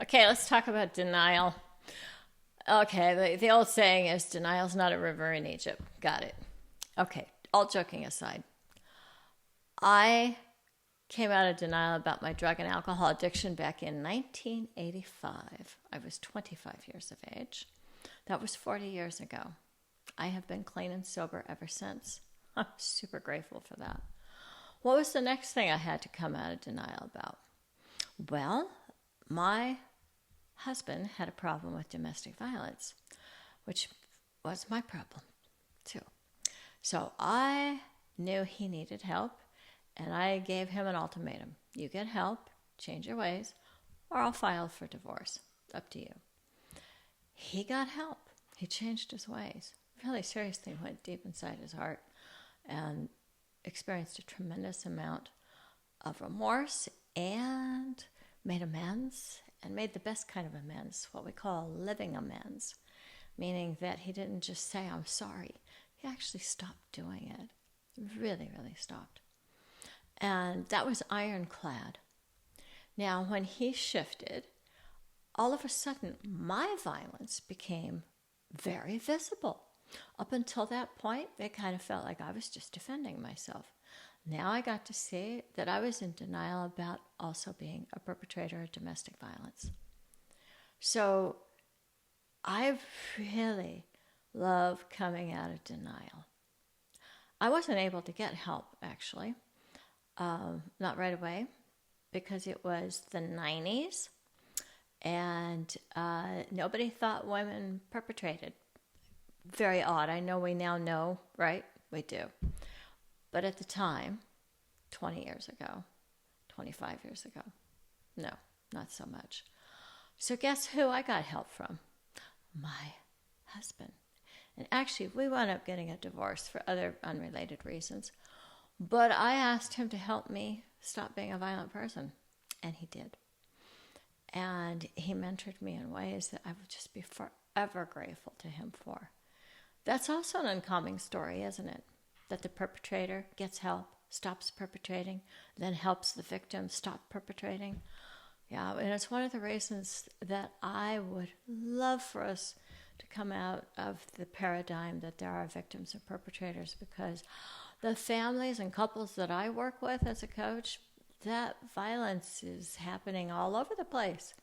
Okay, let's talk about denial. Okay, the old saying is denial's not a river in Egypt. Got it. Okay, all joking aside, I came out of denial about my drug and alcohol addiction back in 1985. I was 25 years of age. That was 40 years ago. I have been clean and sober ever since. I'm super grateful for that. What was the next thing I had to come out of denial about? Well, my husband had a problem with domestic violence, which was my problem too. So I knew he needed help, and I gave him an ultimatum. You get help, change your ways, or I'll file for divorce. Up to you. He got help. He changed his ways. Really seriously went deep inside his heart and experienced a tremendous amount of remorse and made amends, and made the best kind of amends, what we call living amends, meaning that he didn't just say, I'm sorry. He actually stopped doing it. Really, really stopped. And that was ironclad. Now, when he shifted, all of a sudden, my violence became very visible. Up until that point, it kind of felt like I was just defending myself. Now I got to see that I was in denial about also being a perpetrator of domestic violence. So I really love coming out of denial. I wasn't able to get help, actually, not right away, because it was the 90s, and nobody thought women perpetrated. Very odd. I know we now know, right? We do. But at the time, 20 years ago, 25 years ago, no, not so much. So guess who I got help from? My husband. And actually, we wound up getting a divorce for other unrelated reasons. But I asked him to help me stop being a violent person, and he did. And he mentored me in ways that I would just be forever grateful to him for. That's also an uncommon story, isn't it? That the perpetrator gets help, stops perpetrating, then helps the victim stop perpetrating. Yeah, and it's one of the reasons that I would love for us to come out of the paradigm that there are victims and perpetrators, because the families and couples that I work with as a coach, that violence is happening all over the place.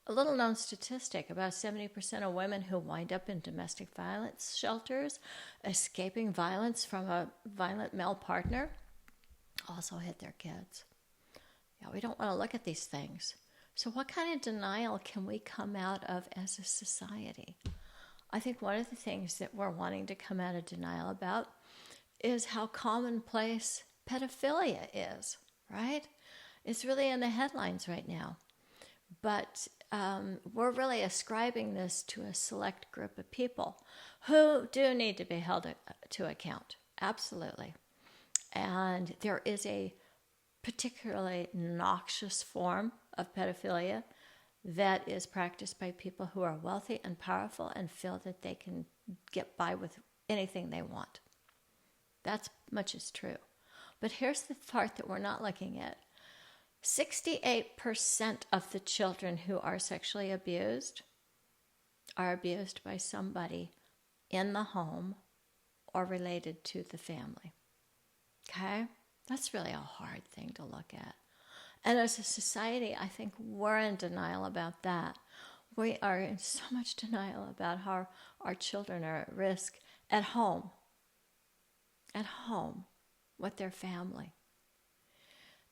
A little known statistic, about 70% of women who wind up in domestic violence shelters, escaping violence from a violent male partner, also hit their kids. Yeah, we don't want to look at these things. So what kind of denial can we come out of as a society? I think one of the things that we're wanting to come out of denial about is how commonplace pedophilia is, right? It's really in the headlines right now. But we're really ascribing this to a select group of people who do need to be held to account. Absolutely. And there is a particularly noxious form of pedophilia that is practiced by people who are wealthy and powerful and feel that they can get by with anything they want. That much is true. But here's the part that we're not looking at. 68% of the children who are sexually abused are abused by somebody in the home or related to the family. Okay? That's really a hard thing to look at. And as a society, I think we're in denial about that. We are in so much denial about how our children are at risk at home with their family.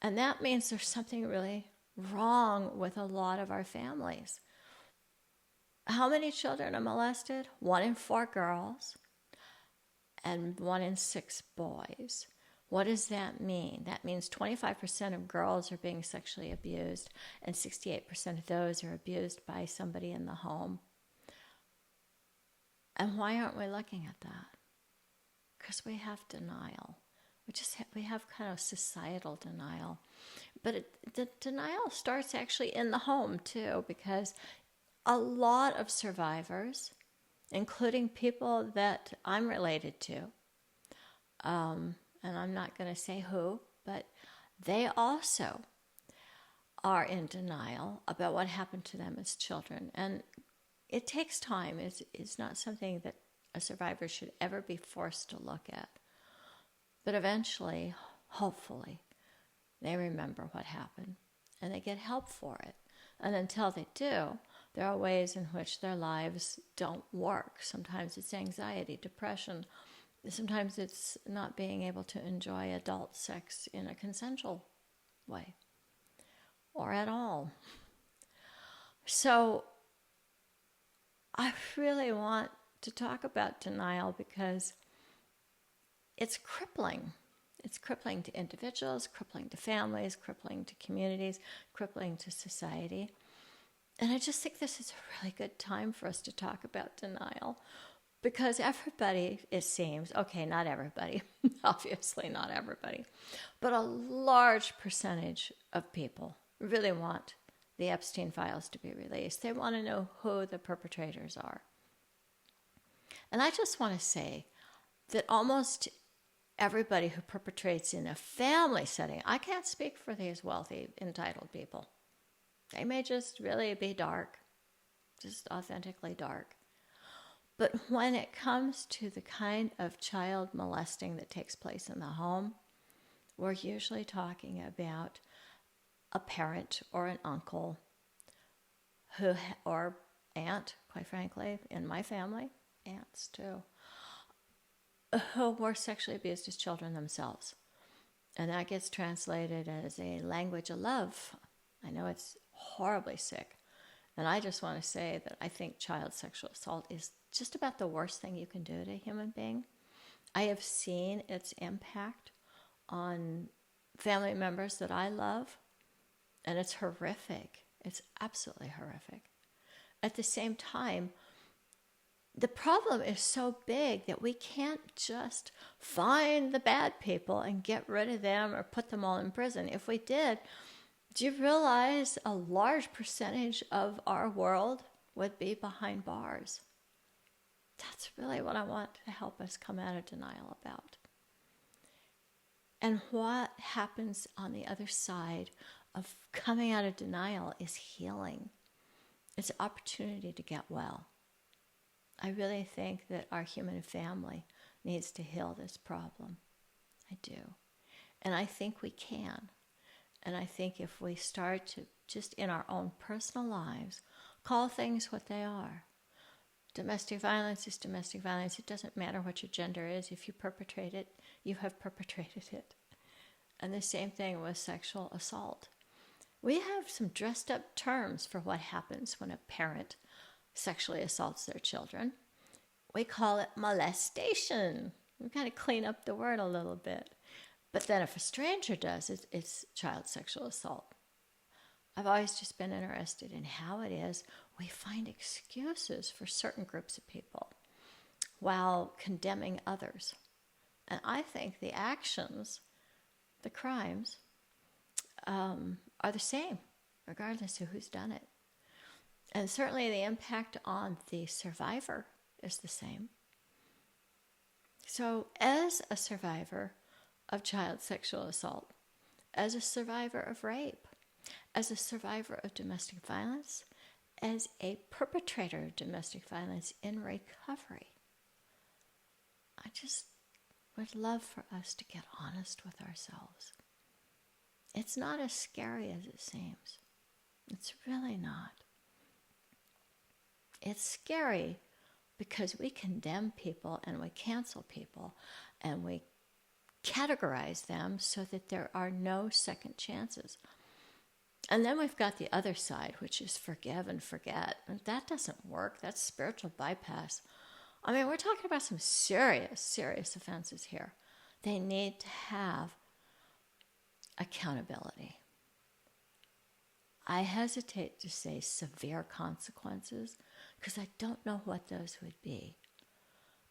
And that means there's something really wrong with a lot of our families. How many children are molested? 1 in 4 girls and 1 in 6 boys. What does that mean? That means 25% of girls are being sexually abused, and 68% of those are abused by somebody in the home. And why aren't we looking at that? Because we have denial. We have kind of societal denial. But the denial starts actually in the home too, because a lot of survivors, including people that I'm related to, and I'm not going to say who, but they also are in denial about what happened to them as children. And it takes time. It's not something that a survivor should ever be forced to look at. But eventually, hopefully, they remember what happened and they get help for it. And until they do, there are ways in which their lives don't work. Sometimes it's anxiety, depression. Sometimes it's not being able to enjoy adult sex in a consensual way or at all. So I really want to talk about denial because it's crippling. It's crippling to individuals, crippling to families, crippling to communities, crippling to society. And I just think this is a really good time for us to talk about denial because everybody, it seems, okay, not everybody, obviously not everybody, but a large percentage of people really want the Epstein files to be released. They want to know who the perpetrators are. And I just want to say that almost everybody who perpetrates in a family setting, I can't speak for these wealthy, entitled people. They may just really be dark, just authentically dark. But when it comes to the kind of child molesting that takes place in the home, we're usually talking about a parent or an uncle who, or aunt, quite frankly, in my family, aunts too, who were sexually abused as children themselves. And that gets translated as a language of love. I know it's horribly sick. And I just want to say that I think child sexual assault is just about the worst thing you can do to a human being. I have seen its impact on family members that I love, and it's horrific. It's absolutely horrific. At the same time, the problem is so big that we can't just find the bad people and get rid of them or put them all in prison. If we did, do you realize a large percentage of our world would be behind bars? That's really what I want to help us come out of denial about. And what happens on the other side of coming out of denial is healing. It's an opportunity to get well. I really think that our human family needs to heal this problem. I do. And I think we can. And I think if we start to, just in our own personal lives, call things what they are. Domestic violence is domestic violence. It doesn't matter what your gender is. If you perpetrate it, you have perpetrated it. And the same thing with sexual assault. We have some dressed up terms for what happens when a parent sexually assaults their children. We call it molestation. We've got to clean up the word a little bit. But then if a stranger does, it's child sexual assault. I've always just been interested in how it is we find excuses for certain groups of people while condemning others. And I think the actions, the crimes, are the same, regardless of who's done it. And certainly the impact on the survivor is the same. So as a survivor of child sexual assault, as a survivor of rape, as a survivor of domestic violence, as a perpetrator of domestic violence in recovery, I just would love for us to get honest with ourselves. It's not as scary as it seems. It's really not. It's scary because we condemn people and we cancel people and we categorize them so that there are no second chances. And then we've got the other side, which is forgive and forget. And that doesn't work. That's spiritual bypass. I mean, we're talking about some serious, serious offenses here. They need to have accountability. I hesitate to say severe consequences because I don't know what those would be.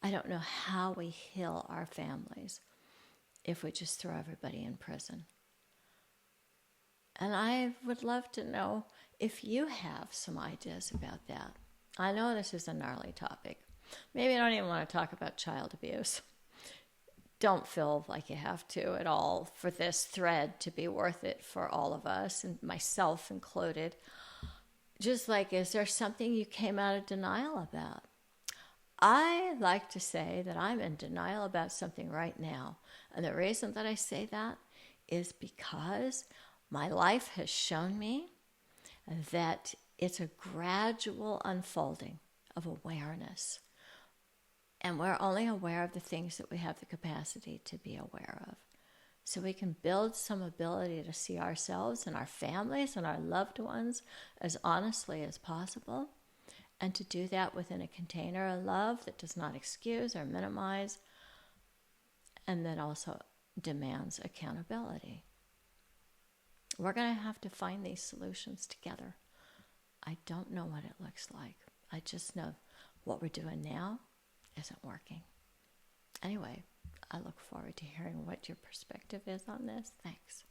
I don't know how we heal our families if we just throw everybody in prison. And I would love to know if you have some ideas about that. I know this is a gnarly topic. Maybe I don't even want to talk about child abuse. don't feel like you have to at all for this thread to be worth it for all of us, and myself included. Just like, is there something you came out of denial about? I like to say that I'm in denial about something right now. And the reason that I say that is because my life has shown me that it's a gradual unfolding of awareness. And we're only aware of the things that we have the capacity to be aware of. So we can build some ability to see ourselves and our families and our loved ones as honestly as possible, and to do that within a container of love that does not excuse or minimize, and that also demands accountability. We're going to have to find these solutions together. I don't know what it looks like. I just know what we're doing now isn't working. Anyway, I look forward to hearing what your perspective is on this. Thanks.